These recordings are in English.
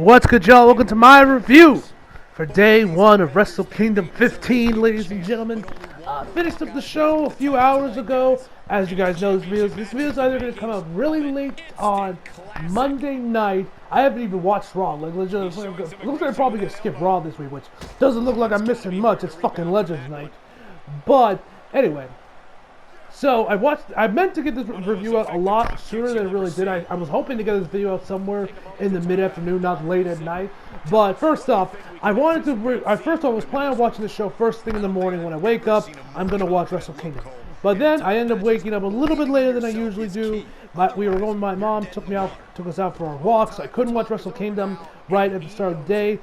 What's good, y'all? Welcome to my review for day one of Wrestle Kingdom 15, ladies and gentlemen. Finished up the show a few hours ago. As you guys know, this video is either going to come out really late on Monday night. I haven't even watched Raw. Like, looks like I'm probably going to skip Raw this week, which doesn't look like I'm missing much. It's fucking Legends night. But anyway. So I meant to get this review out a lot sooner than I really did. I was hoping to get this video out somewhere in the mid-afternoon, not late at night. But first off, I was planning on watching the show first thing in the morning. When I wake up, I'm going to watch Wrestle Kingdom. But then I ended up waking up a little bit later than I usually do. We were going, my mom took us out for our walk, so I couldn't watch Wrestle Kingdom right at the start of the day.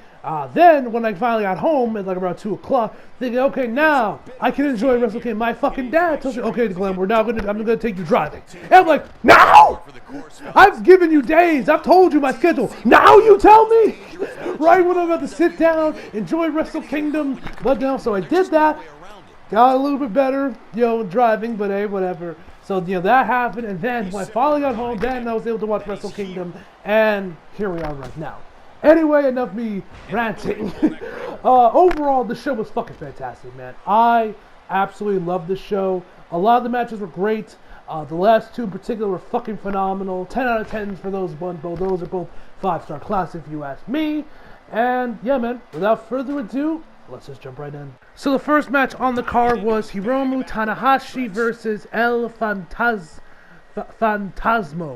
Then, when I finally got home at like around 2 o'clock, thinking, okay, now I can enjoy Wrestle Kingdom. My fucking dad tells me, okay, Glenn, I'm gonna take you driving. And I'm like, no! I've given you days. I've told you my schedule. Now you tell me? Right when I'm about to sit down, enjoy Wrestle Kingdom. But no, so I did that. Got a little bit better, driving, but hey, whatever. So, that happened, and then when I finally got home, then I was able to watch Wrestle Kingdom, and here we are right now. Anyway, enough me ranting. Overall, the show was fucking fantastic, man. I absolutely loved the show. A lot of the matches were great. The last two in particular were fucking phenomenal. 10 out of 10 for those ones. Those are both 5-star classics, if you ask me. And, yeah, man, without further ado, let's just jump right in. So the first match on the card was Hiromu Tanahashi versus El Fantasmo,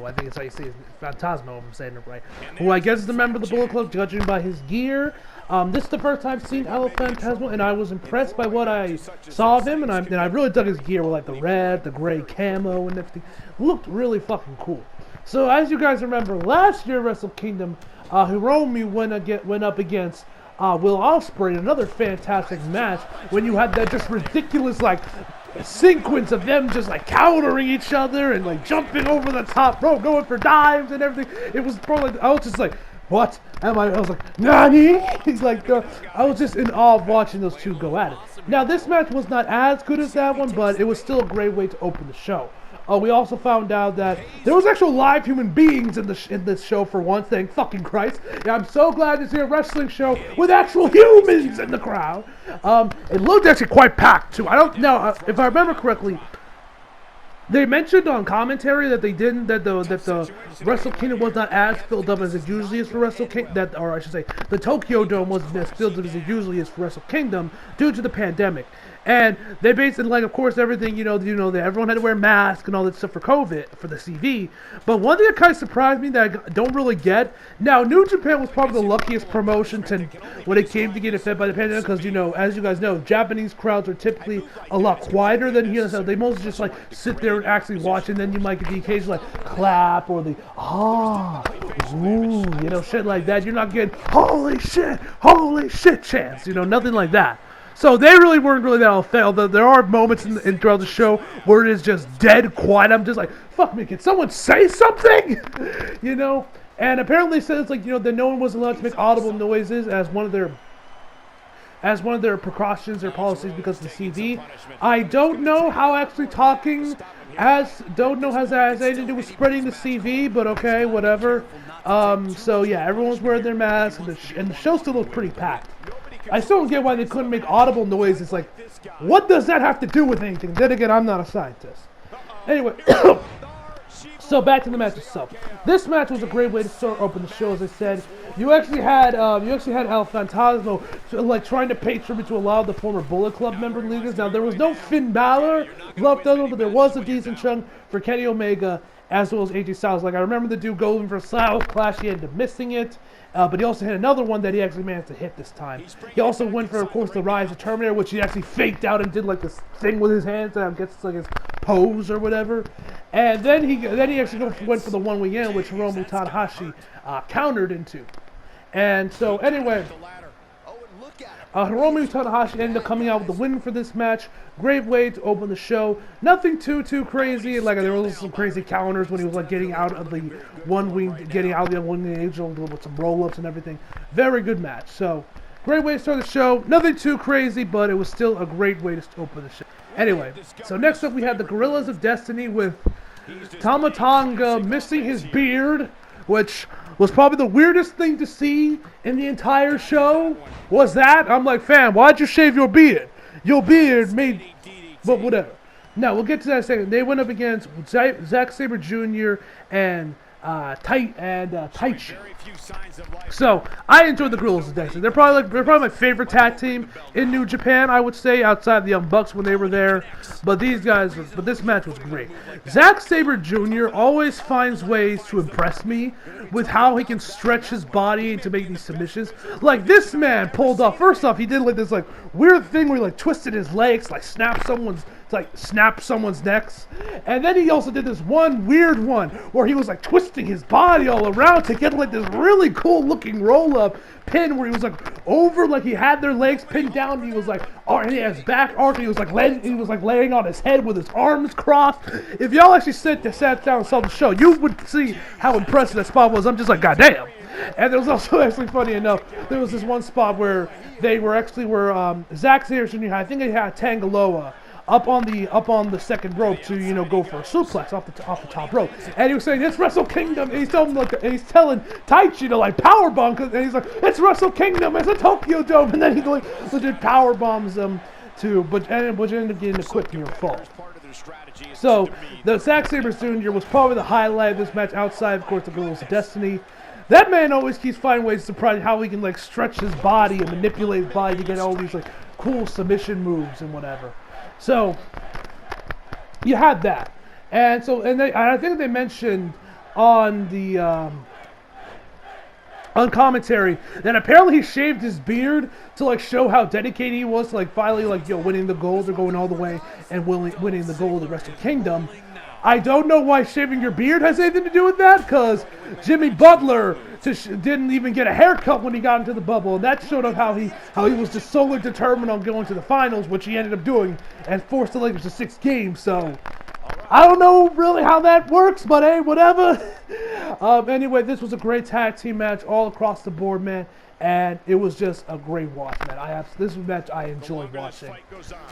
I think it's how you say it. Fantasmo, I'm saying it right. Who I guess is a member of the Bullet Club, judging by his gear. This is the first time I've seen El Fantasmo, and I was impressed by what I saw of him, and I really dug his gear with like the red, the gray camo, and everything. Looked really fucking cool. So as you guys remember, last year Wrestle Kingdom, Hiromu went up against Will Ospreay in another fantastic match when you had that just ridiculous like sequence of them just like countering each other and like jumping over the top rope, going for dives and everything. It was probably I was just like, what am I was like, Nani? He's like, I was just in awe of watching those two go at it. Now this match was not as good as that one, but it was still a great way to open the show. We also found out that there was actual live human beings in this show for one thing. Fucking Christ. Yeah, I'm so glad to see a wrestling show with actual humans in the crowd. It looked actually quite packed, too. I don't know, if I remember correctly, they mentioned on commentary that the Wrestle Kingdom was not as filled up as it usually is for Wrestle Kingdom, or I should say, the Tokyo Dome wasn't as filled up as it usually is for Wrestle Kingdom due to the pandemic. And they basically, like, of course, everything, that everyone had to wear masks and all that stuff for COVID, for the CV. But one thing that kind of surprised me that I don't really get, now, New Japan was probably the luckiest promotion when it came to getting affected by the pandemic, because, as you guys know, Japanese crowds are typically a lot quieter than here, so they mostly just, like, sit there and actually watch, and then you might get the occasional, like, clap, or the, ooh, shit like that. You're not getting, holy shit chants, nothing like that. So they really weren't really that affected. There are moments throughout the show where it is just dead quiet. I'm just like, fuck me, can someone say something? And apparently they said it's like, that no one was allowed to make audible noises as one of their precautions or policies because of the CV. I don't know how actually talking has anything to do with spreading the CV, but okay, whatever. So yeah, everyone's wearing their masks, and the show still looks pretty packed. I still don't get why they couldn't make audible noise. It's like, what does that have to do with anything? Then again, I'm not a scientist. Anyway, so back to the match itself. This match was a great way to open the show. As I said, you actually had El Fantasmo like trying to pay tribute to a lot of the former Bullet Club member leaders. Now there was no Finn Balor left over, but there was a decent chunk for Kenny Omega as well as AJ Styles. Like I remember the dude going for Styles Clash, he ended up missing it. But he also had another one that he actually managed to hit this time. He also went for, of course, the Rise of Terminator, which he actually faked out and did like this thing with his hands. I guess it's like his pose or whatever. And then he actually went for the One Wing In, which Hiromu Tanahashi countered into. And so anyway, Hiromu Tanahashi ended up coming out with the win for this match. Great way to open the show. Nothing too crazy. Like there was some crazy counters when he was like getting out of the one wing angel with some roll-ups and everything. Very good match. So great way to start the show. Nothing too crazy, but it was still a great way to open the show. Anyway, so next up we had the Gorillas of Destiny with Tama Tonga missing his beard, which was probably the weirdest thing to see in the entire show. Was that? I'm like, fam, why'd you shave your beard? Your beard made, but whatever. No, we'll get to that in a second. They went up against Zack Sabre Jr. and Taichi. So I enjoyed the Guerrillas of Destiny. They're probably my favorite tag team in New Japan, I would say, outside the Young Bucks when they were there. But this match was great. Zack Sabre Jr. always finds ways to impress me with how he can stretch his body to make these submissions. Like this man pulled off. First off, he did like this weird thing where he twisted his legs, snapped someone's necks. And then he also did this one weird one where he was twisting his body all around to get this really cool looking roll up pin where he was over, he had their legs pinned down, and he was and he had his back arched, he was laying on his head with his arms crossed. If y'all actually sat down and saw the show, you would see how impressive that spot was. I'm just like, goddamn. And there was also actually, funny enough, there was this one spot where Zack Sabre Jr. I think they had Tangaloa up on the second rope to go for a suplex off the top rope, and he was saying it's Wrestle Kingdom, and he's telling Taichi to power bomb, and he's like, it's Wrestle Kingdom, it's a Tokyo Dome, and then he legit power bombs them which ended up getting a quick near fall. So the Zack Sabre Jr. was probably the highlight of this match, outside of course the Guerrillas of Destiny. That man always keeps finding ways to surprise how he can stretch his body and manipulate his body to get all these cool submission moves and whatever. So you had that, and I think they mentioned on the on commentary that apparently he shaved his beard to show how dedicated he was to finally winning the gold or going all the way and winning the gold of the Wrestle Kingdom. I don't know why shaving your beard has anything to do with that, because Jimmy Butler didn't even get a haircut when he got into the bubble, and that showed up how he was just solely determined on going to the finals, which he ended up doing, and forced the Lakers to 6 games. So I don't know really how that works, but hey, whatever. Anyway, this was a great tag team match all across the board, man. And it was just a great watch, man. This was a match I enjoyed watching.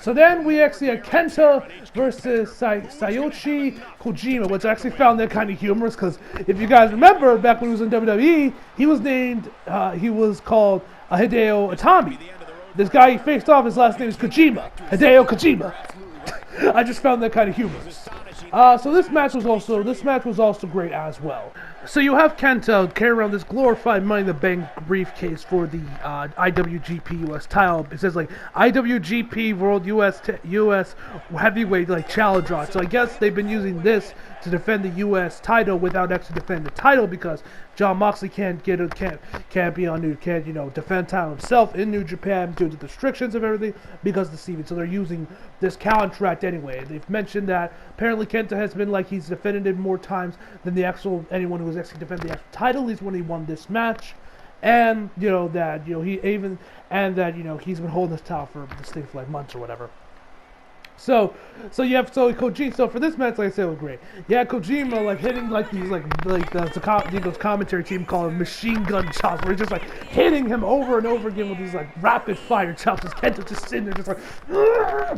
So then we actually had Kenta versus Sayoshi Kojima, which I actually found that kind of humorous, because if you guys remember, back when he was in WWE, he was called Hideo Itami. This guy he faced off, his last name is Kojima. Hideo Kojima. I just found that kind of humorous. So this match was also great as well. So you have Kenta carry around this glorified Money in the Bank briefcase for the IWGP US title. It says IWGP World US Heavyweight Challenge on. So I guess they've been using this to defend the US title without actually defending the title, because Jon Moxley can't defend title himself in New Japan due to the restrictions of everything because of the CV. So they're using this contract anyway. They've mentioned that apparently Kenta has been he's defended it more times than anyone who has actually defended the actual title, at least when he won this match. And he's been holding this title for this thing for months or whatever. So Kojima. So for this match, like I said, it was great. Yeah, Kojima hitting the commentary team call them machine gun chops, where he's just hitting him over and over again with these rapid fire chops. As Kenta just sitting there, just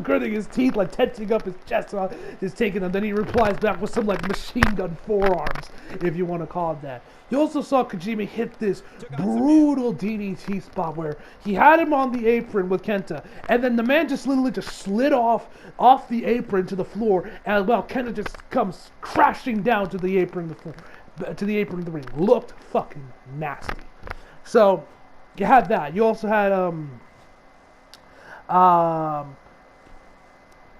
gritting his teeth, tensing up his chest, just taking them. Then he replies back with some machine gun forearms, if you want to call it that. You also saw Kojima hit this brutal DDT spot where he had him on the apron with Kenta, and then the man just literally just slid off the apron to the floor, and Kenta just comes crashing down to the apron of the ring. Looked fucking nasty. So you had that. You also had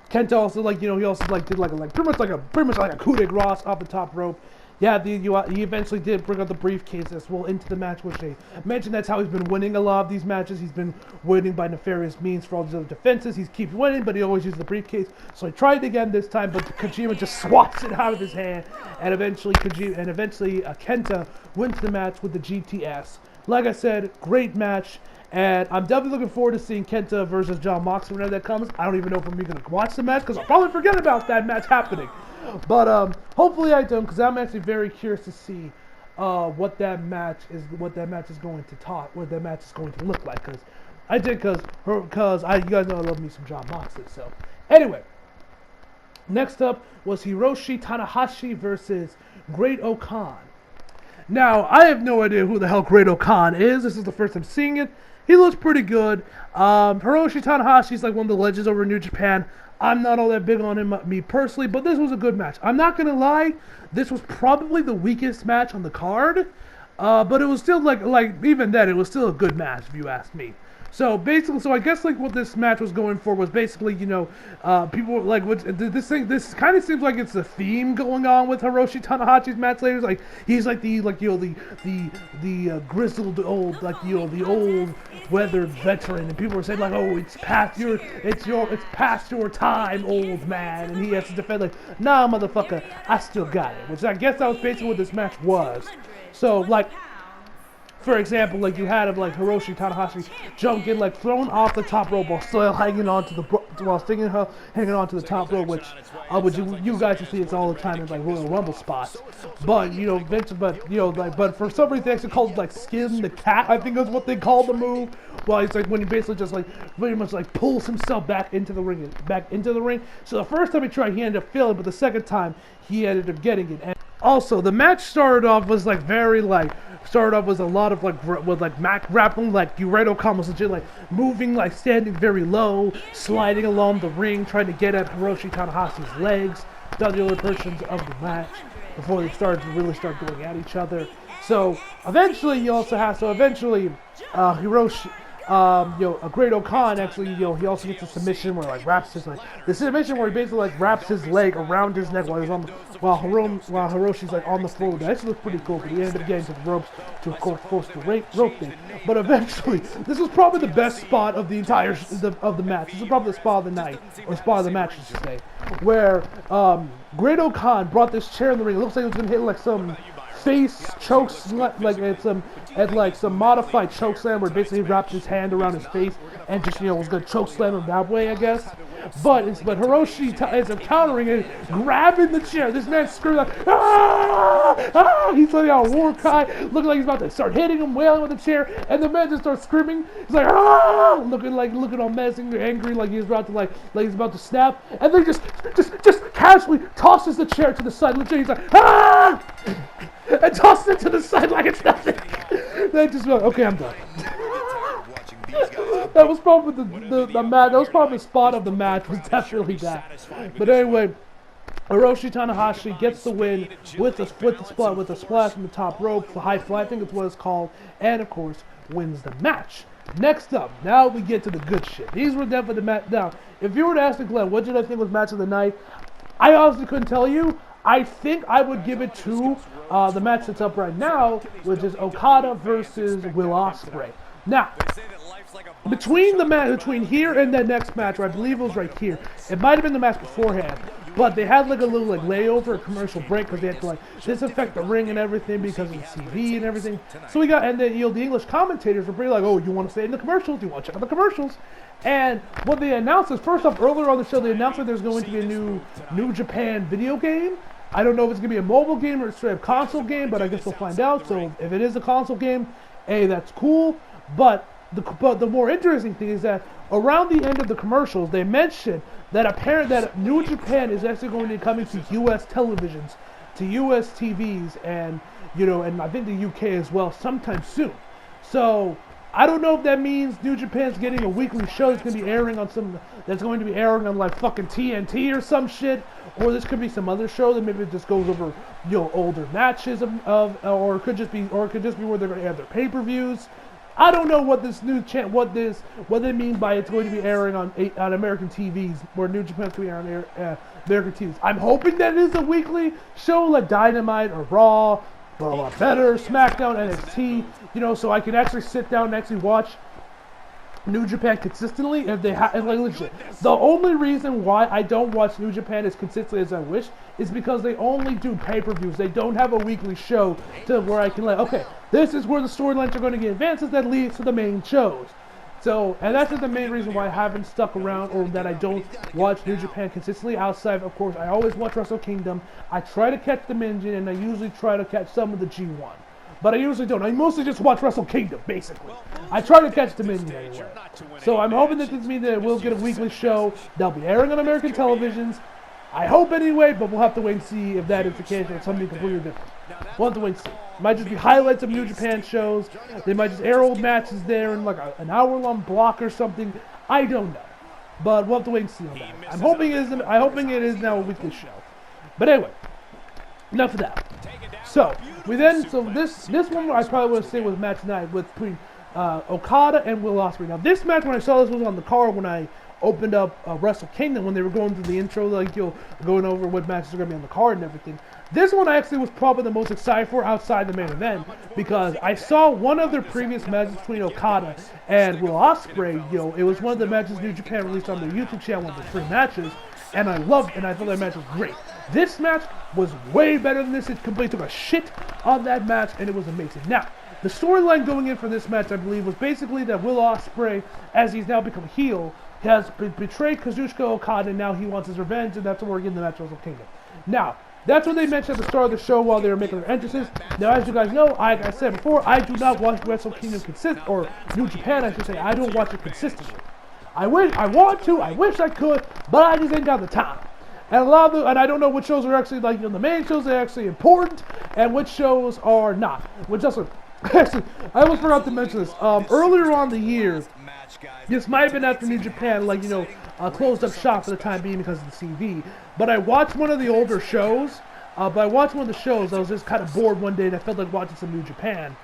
Kenta also he also did pretty much like a coup de grace off the top rope. Yeah, he eventually did bring out the briefcase as well into the match, which they mentioned that's how he's been winning a lot of these matches. He's been winning by nefarious means for all these other defenses. He keeps winning, but he always uses the briefcase. So he tried again this time, but Kojima just swats it out of his hand, and eventually Kenta wins the match with the GTS. Like I said, great match. And I'm definitely looking forward to seeing Kenta versus Jon Moxley whenever that comes. I don't even know if I'm going to watch the match, because I'll probably forget about that match happening. But hopefully I don't, because I'm actually very curious to see what that match is going to look like. Because you guys know I love me some Jon Moxley. So anyway, next up was Hiroshi Tanahashi versus Great Okan. Now, I have no idea who the hell Great-O-Khan is. This is the first time seeing it. He looks pretty good. Hiroshi Tanahashi's like one of the legends over in New Japan. I'm not all that big on him, me personally, but this was a good match. I'm not going to lie, this was probably the weakest match on the card. But it was still like even then, it was still a good match if you ask me. So basically, I guess like what this match was going for was basically, people were like, this kind of seems like it's a theme going on with Hiroshi Tanahashi's match later. Like he's like the grizzled old, the old weathered veteran, and people were saying like, oh, it's past your time, old man, and he has to defend like, nah, motherfucker, I still got it. Which I guess that was basically what this match was. So like, for example, like you had him like Hiroshi Tanahashi jumping, like thrown off the top rope while still hanging on to hanging on to the top rope, which you guys can see it's all the time in like Royal Rumble spots. But but for some reason they actually called it like skin the cat, I think is what they called the move. Well, it's like when he basically just like pretty much like pulls himself back into the ring. So the first time he tried, he ended up failing, but the second time he ended up getting it. And also, the match started off with a lot of grappling, like Great-O-Khan was legit like moving, like standing very low, sliding along the ring, trying to get at Hiroshi Tanahashi's legs, the other portions of the match before they started to really start going at each other. So eventually, Hiroshi. A Great-O-Khan actually, he also gets a submission where like wraps his the submission where he basically like wraps his leg around his neck while Hiroshi's like on the floor. That actually looks pretty cool, but he ended up getting to the ropes to of course force the rope thing. But eventually, this was probably the best spot of the entire of the match. This is probably the spot of the night, or spot of the match, I should say, where Great-O-Khan brought this chair in the ring. It looks like it was gonna hit like some face choke slam, like some modified choke slam where basically he wrapped his hand around his face and just was gonna choke slam him that way, I guess. But Hiroshi ends up countering it, grabbing the chair. This man's screaming like, ah, ah! He's letting out a war cry, looking like he's about to start hitting him, wailing with the chair, and the man just starts screaming. He's like, ah, looking all menacing, angry, like he's about to snap, and then just casually tosses the chair to the side. Legit, he's like, ah, and tosses it to the side like it's nothing. Then just like, okay, I'm done. That was probably the match. That was probably the spot of the match. Was definitely that. But anyway, Hiroshi Tanahashi gets the win with a splash from the top rope, the high fly, I think it's what it's called, and of course wins the match. Next up, now we get to the good shit. These were definitely the match. Now, if you were to ask me, Glenn, what did I think was match of the night? I honestly couldn't tell you. I think I would give it to the match that's up right now, which is Okada versus Will Ospreay. Now, between here and that next match, or I believe it was right here, it might have been the match beforehand, but they had like a little like layover, a commercial break, because they had to like disinfect the ring and everything because of the TV and everything. So we got, and then the English commentators were pretty like, oh, you want to stay in the commercials? You want to check out the commercials? And what they announced is, first off, earlier on the show, they announced that there's going to be a New Japan video game. I don't know if it's going to be a mobile game or a straight up console game, but I guess we'll find out. So if it is a console game, that's cool. But the more interesting thing is that around the end of the commercials, they mentioned that New Japan is actually going to be coming to U.S. televisions, to U.S. TVs, and and I think the U.K. as well sometime soon. So I don't know if that means New Japan's getting a weekly show that's going to be airing on like fucking TNT or some shit, or this could be some other show that maybe just goes over older matches or it could just be where they're going to have their pay-per-views. I don't know what this new what they mean by it's going to be airing on American TVs, where New Japan's going to be airing on American TVs. I'm hoping that it is a weekly show like Dynamite or Raw, or a lot better, SmackDown, NXT, so I can actually sit down and actually watch New Japan consistently. If they have, like, legit, the only reason why I don't watch New Japan as consistently as I wish is because they only do pay-per-views. They don't have a weekly show to where I can okay, this is where the storylines are going to get advances that leads to the main shows. So, and that's just the main reason why I haven't stuck around, or that I don't watch New Japan consistently. Outside, of course, I always watch Wrestle Kingdom. I try to catch the Dominion, and I usually try to catch some of the G1. But I usually don't. I mostly just watch Wrestle Kingdom, basically. I try to catch the Dominion anyway. So I'm hoping that this means that we'll get a weekly show. They'll be airing on American televisions. I hope anyway, but we'll have to wait and see if that is the case or something completely different. We'll have to wait and see. Might just be highlights of New Japan shows. They might just air old matches there in like an hour-long block or something. I don't know. But we'll have to wait and see on that. I'm hoping it is now a weekly show. But anyway, enough of that. So this one I probably would say was match night between Okada and Will Ospreay. Now this match, when I saw this, was on the card when I opened up Wrestle Kingdom, when they were going through the intro, like going over what matches are going to be on the card and everything. This one I actually was probably the most excited for outside the main event, because I saw one of their previous matches between Okada and Will Ospreay. It was one of the matches New Japan released on their YouTube channel, one of the 3 matches, and I loved it, and I thought that match was great. This match was way better than this. It completely took a shit on that match, and it was amazing. Now, the storyline going in for this match, I believe, was basically that Will Ospreay, as he's now become heel, has betrayed Kazuchika Okada, and now he wants his revenge, and that's what we're getting the match of Wrestle Kingdom. Now, that's what they mentioned at the start of the show while they were making their entrances. Now, as you guys know, like I said before, I do not watch Wrestle Kingdom or New Japan, I should say. I don't watch it consistently. I want to, I wish I could, but I just ain't got the time. And and I don't know which shows are actually, like, the main shows are actually important, and which shows are not. Which also, actually, I almost forgot to mention this. Earlier on the year, this might have been after New Japan, closed up shop for the time being because of the CV. But I watched one of the older shows. I was just kind of bored one day, and I felt like watching some New Japan.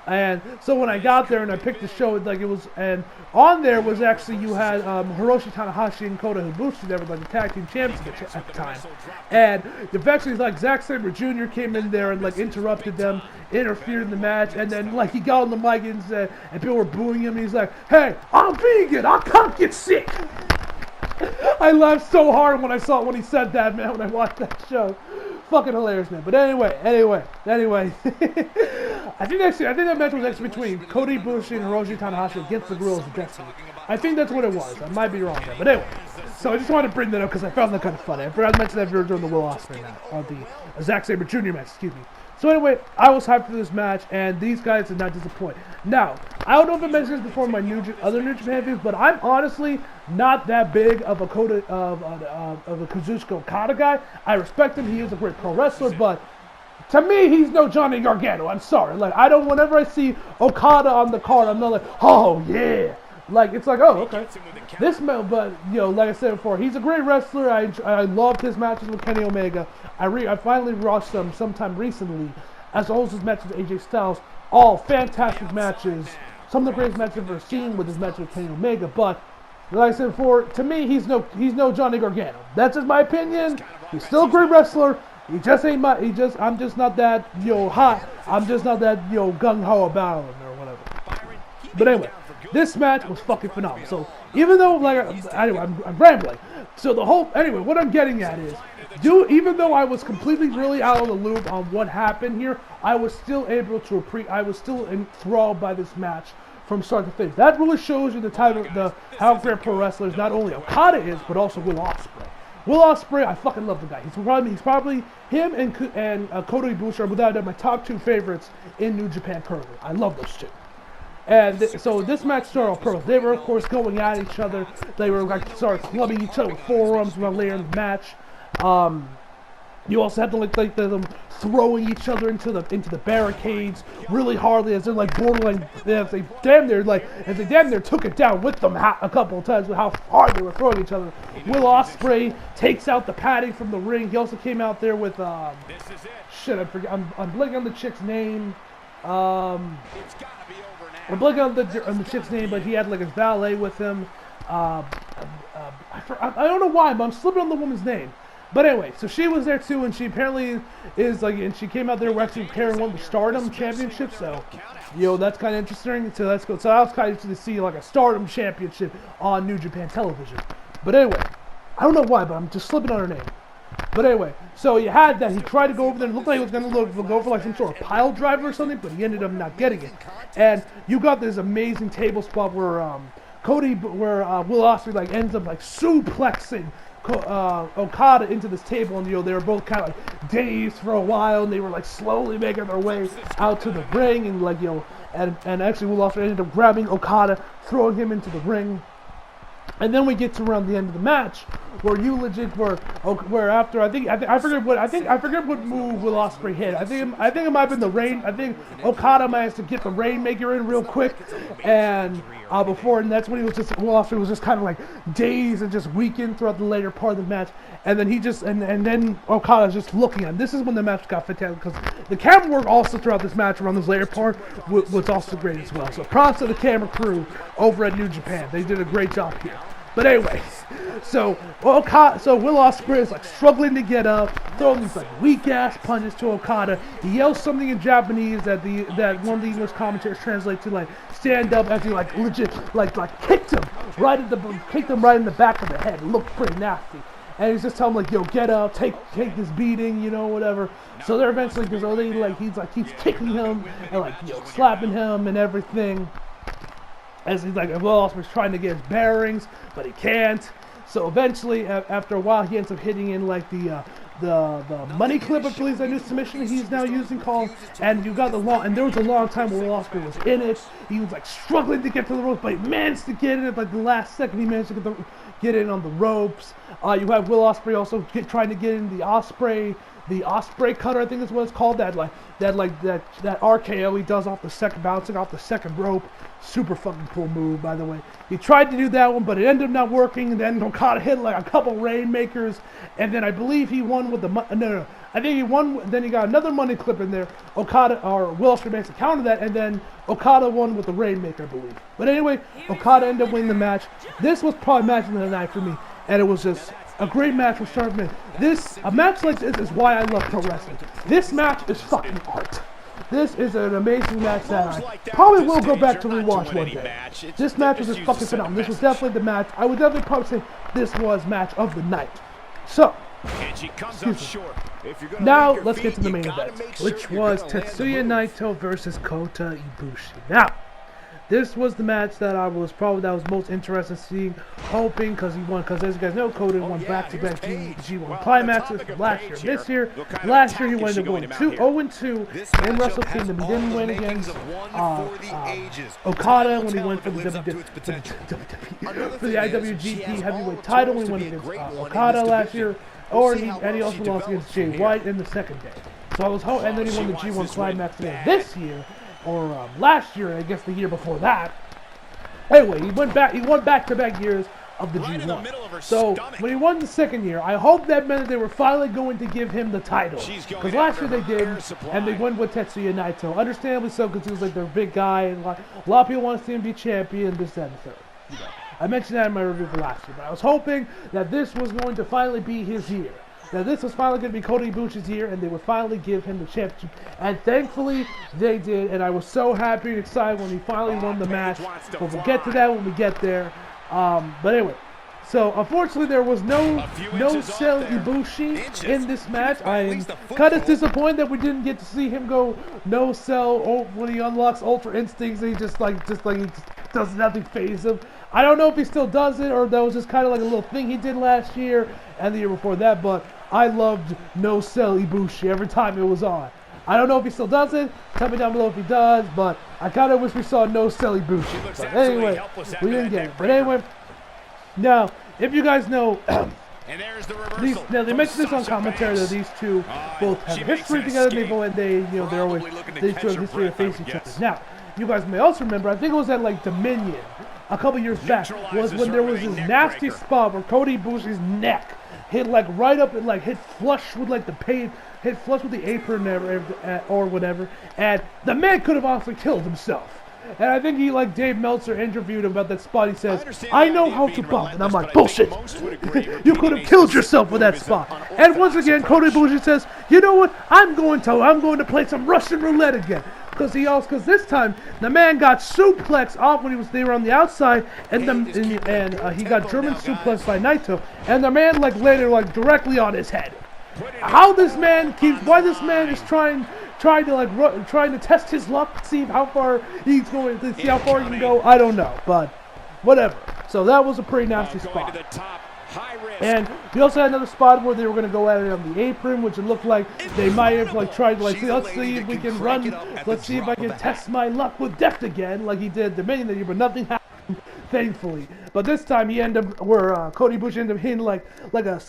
And so when I got there and I picked the show, and on there was actually, you had Hiroshi Tanahashi and Kota Ibushi that were like the tag team champions at the time. And eventually, Zack Sabre Jr. came in there and interrupted them, interfered in the match, and then he got on the mic and said, and people were booing him, and he's like, "Hey, I'm vegan, I can't get sick." I laughed so hard when he said that, man, when I watched that show. Fucking hilarious, man. But anyway. I think that match was actually between Kota Ibushi and Hiroshi Tanahashi against the Guerrillas of Destiny. I think that's what it was. I might be wrong there. But anyway, so I just wanted to bring that up because I found that kind of funny. I forgot to mention that during the Will Ospreay match, or the Zack Sabre Jr. match, excuse me. So anyway, I was hyped for this match, and these guys did not disappoint. Now, I don't know if I mentioned this before in my other New Japan videos, but I'm honestly not that big of a Kazuchika Okada guy. I respect him; he is a great pro wrestler, but to me, he's no Johnny Gargano. I'm sorry. Whenever I see Okada on the card, I'm not like, oh yeah. It's like, oh, okay. But like I said before, he's a great wrestler. I loved his matches with Kenny Omega. I finally watched them sometime recently, as well as his matches with AJ Styles. All fantastic matches. Some of the greatest matches I've ever seen with his match with Kenny Omega. But like I said before, to me, he's no Johnny Gargano. That's just my opinion. He's still a great wrestler. He just ain't I'm just not that hot. I'm just not that gung ho about him or whatever. But anyway. This match was fucking phenomenal. So even though I'm rambling. So what I'm getting at is, even though I was completely really out of the loop on what happened here, I was still able to I was still enthralled by this match from start to finish. That really shows you how great pro wrestlers not only Okada is, but also Will Ospreay. Will Ospreay, I fucking love the guy. He's probably him and Kota Ibushi are without doubt my top 2 favorites in New Japan currently. I love those 2. And so this match started off perfect. They were, of course, going at each other. They were started clubbing each other with forearms later in the match. You also had them throwing each other into the barricades really hardly, as they're borderline. As they damn near took it down with them a couple of times with how hard they were throwing each other. Will Ospreay takes out the padding from the ring. He also came out there with shit. I forget. I'm blanking on the chick's name. I'm blanking on the chick's name, but he had his valet with him. I don't know why, but I'm slipping on the woman's name. But anyway, so she was there too, and she apparently is and she came out there actually carrying one of the Stardom Championship. So, that's kind of interesting. So that's good. So I was kind of interested to see a Stardom Championship on New Japan television. But anyway, I don't know why, but I'm just slipping on her name. But anyway, so you had that. He tried to go over there. It looked like he was going to go for some sort of pile driver or something, but he ended up not getting it. And you got this amazing table spot where Will Ospreay ends up suplexing Okada into this table, and they were both kind of dazed for a while, and they were slowly making their way out to the ring, and and actually Will Ospreay ended up grabbing Okada, throwing him into the ring. And then we get to around the end of the match, where you legit where after I forget what move Will Ospreay hit. I think it might have been the rain. I think Okada managed to get the Rainmaker in real quick, and before, and that's when Will Ospreay was just kind of like dazed and just weakened throughout the later part of the match. And then and then Okada's just looking at him. This is when the match got fantastic, because the camera work also throughout this match around this later part was also great as well. So props to the camera crew over at New Japan. They did a great job here. But anyway, so Will Ospreay is like struggling to get up, throwing these like weak ass punches to Okada. He yells something in Japanese that one of the English commentators translate to like stand up, as he like legit like kicked him right in the back of the head. It looked pretty nasty. And he's just telling him like, yo, get up, take this beating, you know, whatever. So they're eventually, because he's kicking him and like, you know, slapping him and everything. As he's like, Will Ospreay's trying to get his bearings, but he can't. So eventually, after a while, he ends up hitting in like the money clip, I believe, that new submission he's now using called. And there was a long time where Will Ospreay was in it. He was like struggling to get to the ropes, but he managed to get in it. Like the last second, he managed to get in on the ropes. You have Will Ospreay also trying to get in the Ospreay cutter, I think is what it's called. That RKO he does bouncing off the second rope. Super fucking cool move, by the way. He tried to do that one, but it ended up not working. And then Okada hit like a couple Rainmakers, and then I believe he won with the I think he won. Then he got another money clip in there. Will Ospreay makes a counter that, and then Okada won with the Rainmaker, I believe. But anyway, Okada ended up winning the match. This was probably match of the night for me, and it was just a great match from start to finish. A match like this is why I love pro wrestling. This match is fucking art. This is an amazing match that I probably will go back to rewatch one day. This match was just fucking phenomenal. This was definitely the match. I would definitely probably say this was match of the night. So, now let's get to the main event, which was Tetsuya Naito versus Kota Ibushi. Now, this was the match that was most interested in seeing, hoping, because as you guys know, Kota won back-to-back G1 climaxes from last year and this year. Last year he went 0-2 in Wrestle Kingdom. He didn't win against Okada when he went for the IWGP Heavyweight title. He went against Okada last year, and he also lost against Jay White in the second day. So and then he won the G1 climax this year. Or last year, I guess the year before that. Anyway, he won back-to-back years of the G1. So when he won the second year, I hope that meant that they were finally going to give him the title. Because last year they did, and they went with Tetsuya Naito. Understandably so, because he was like their big guy, and a lot of people want to see him be champion, this, that, and the third. You know, I mentioned that in my review for last year, but I was hoping that this was going to finally be his year. That this was finally going to be Kota Ibushi's year, and they would finally give him the championship. And thankfully, they did, and I was so happy and excited when he finally won the match. But we'll get to that when we get there. But anyway, so unfortunately, there was no Cell Ibushi in this match. I am kind of disappointed that we didn't get to see him go no Cell when he unlocks Ultra Instincts, and he just does nothing phase him. I don't know if he still does it, or that was just kind of like a little thing he did last year and the year before that, but I loved No Cell Ibushi every time it was on. I don't know if he still does it. Tell me down below if he does, but I kind of wish we saw No Cell Ibushi. But anyway, we didn't get it. But anyway, now, if you guys know, they mentioned this on commentary that these two both have history together. They're always these two have history of facing each other. Now, you guys may also remember, I think it was at like Dominion a couple years back, was when there was this nasty spot where Kota Ibushi's neck hit like right up and like hit flush with like hit flush with the apron or whatever, and the man could have honestly killed himself. And I think Dave Meltzer interviewed him about that spot. He says, I know how to bump. And I'm like, bullshit. You could have killed yourself with that spot. And once again, Kota Ibushi says, you know what? I'm going to play some Russian roulette again. Because this time the man got suplexed off when they were on the outside, and he got German suplexed by Naito, and the man landed directly on his head. Why this man is trying to test his luck, see how far he can go. I don't know, but whatever. So that was a pretty nasty spot. And we also had another spot where they were going to go at it on the apron, which it looked like they might have tried to let's see if we can run, let's see if I can test my luck with death again, like he did the Dominion that year, but nothing happened. thankfully. But this time he ended up where Cody Bush ended up hitting like a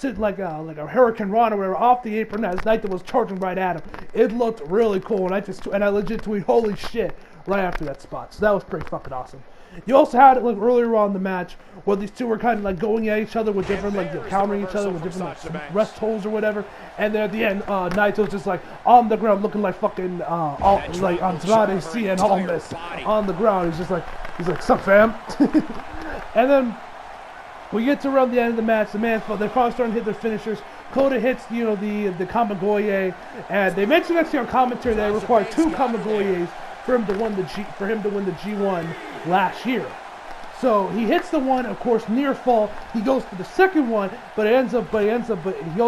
Hurricane Rana or whatever off the apron as Naito was charging right at him. It looked really cool, and I legit tweeted holy shit right after that spot. So that was pretty fucking awesome. You also had it like earlier on in the match where these two were kind of like going at each other with different countering each other with different rest holds or whatever. And then at the end, Naito's just like on the ground looking like fucking like Andrade Cien Almas on the ground. He's like, sup fam? And then we get to around the end of the match. They're finally starting to hit their finishers. Kota hits, the Kamigoye, and they mentioned actually on commentary that it required 2 Kamigoyes for him to win the G1 last year. So he hits the one, of course, near fall. He goes for the second one, but he goes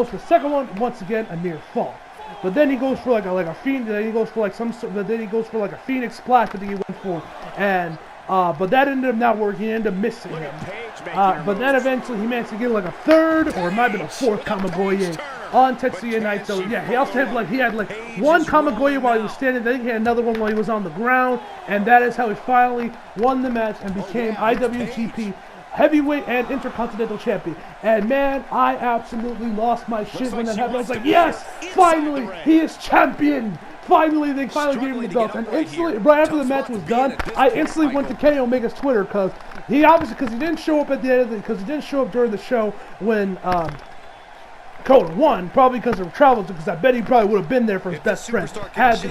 for the second one once again, a near fall. But then he goes for like a fiend. Then he goes for like a Phoenix splash. I think he went for, and but that ended up not working. He ended up missing him. But then eventually he managed to get like a third, or it might have been a 4th Kamigoye on Tetsuya Naito. Yeah, he also had one Kamigoye while he was standing. Then he had another one while he was on the ground, and that is how he finally won the match and became IWGP Heavyweight and Intercontinental Champion. And man, I absolutely lost my shit when that happened. I was like, yes, finally, he is champion. Finally, they finally gave him the belt. And instantly, right after the match was done, I instantly went to Kenny Omega's Twitter because he didn't show up at the end because he didn't show up during the show when Kota won, probably because of travels, because I bet he probably would have been there for his best friend if he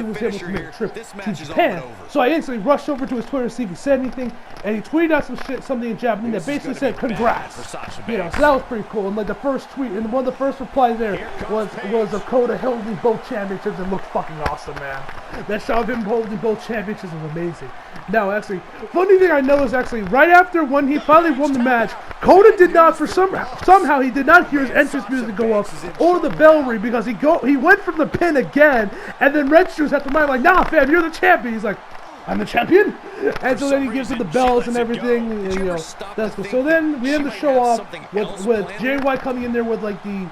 was able to make a trip to Japan. So I instantly rushed over to his Twitter to see if he said anything, and he tweeted out something in Japanese that basically said congrats. So that was pretty cool. And like the first tweet, and one of the first replies there was of Kota holding both championships, and looked fucking awesome, man. That shot of him holding both championships was amazing. Now, actually, funny thing I noticed actually, right after when he finally won the match, Kota did not, somehow he did not hear his entrance music go up or the bell ring because he went for the pin again, and then Red Shoes had to mind like, nah, fam, you're the champion. He's like, I'm the champion, and so then he gives him the bells and everything, and that's cool. So then we end the show off with Jay White coming in there with like the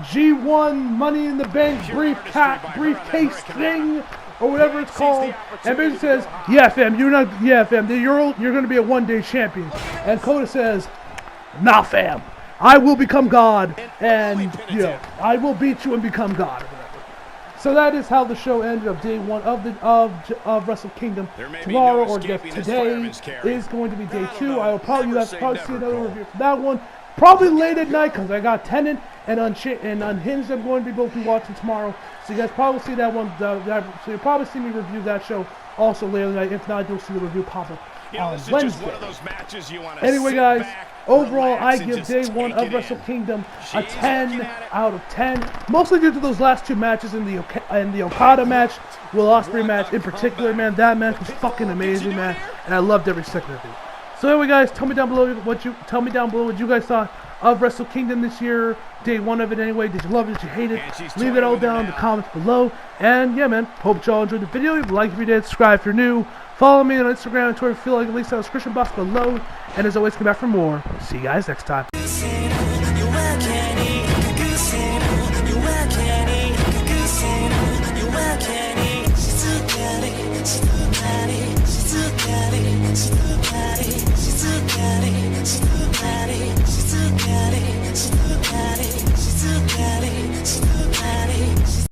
G1 Money in the Bank briefcase thing, or whatever it's called, and basically says, yeah fam, you're gonna be a one-day champion. And Kota says, nah fam, I will become God, and I will beat you and become God. So that is how the show ended of day 1 of Wrestle Kingdom. Tomorrow, or today, is going to be day 2. I will probably see another review for that one. Probably late at night because I got Tenet and Unhinged I'm going to be both be watching tomorrow. So you guys probably see that one. So you'll probably see me review that show also later tonight. If not, you'll see the review pop up on Wednesday. Anyway, guys, overall, I give day 1 of Wrestle Kingdom a 10 out of 10. Mostly due to those last 2 matches in the Okada match, Will Ospreay match in particular, man. That match was fucking amazing, man, and I loved every second of it. So anyway, guys, tell me down below what you guys thought of Wrestle Kingdom this year, day 1 of it anyway. Did you love it? Did you hate it? Leave it all down in the comments below. And yeah, man, hope y'all enjoyed the video. If you like, if you did, subscribe if you're new. Follow me on Instagram and Twitter if you feel like, at least on the description box below. And as always, come back for more. See you guys next time. She's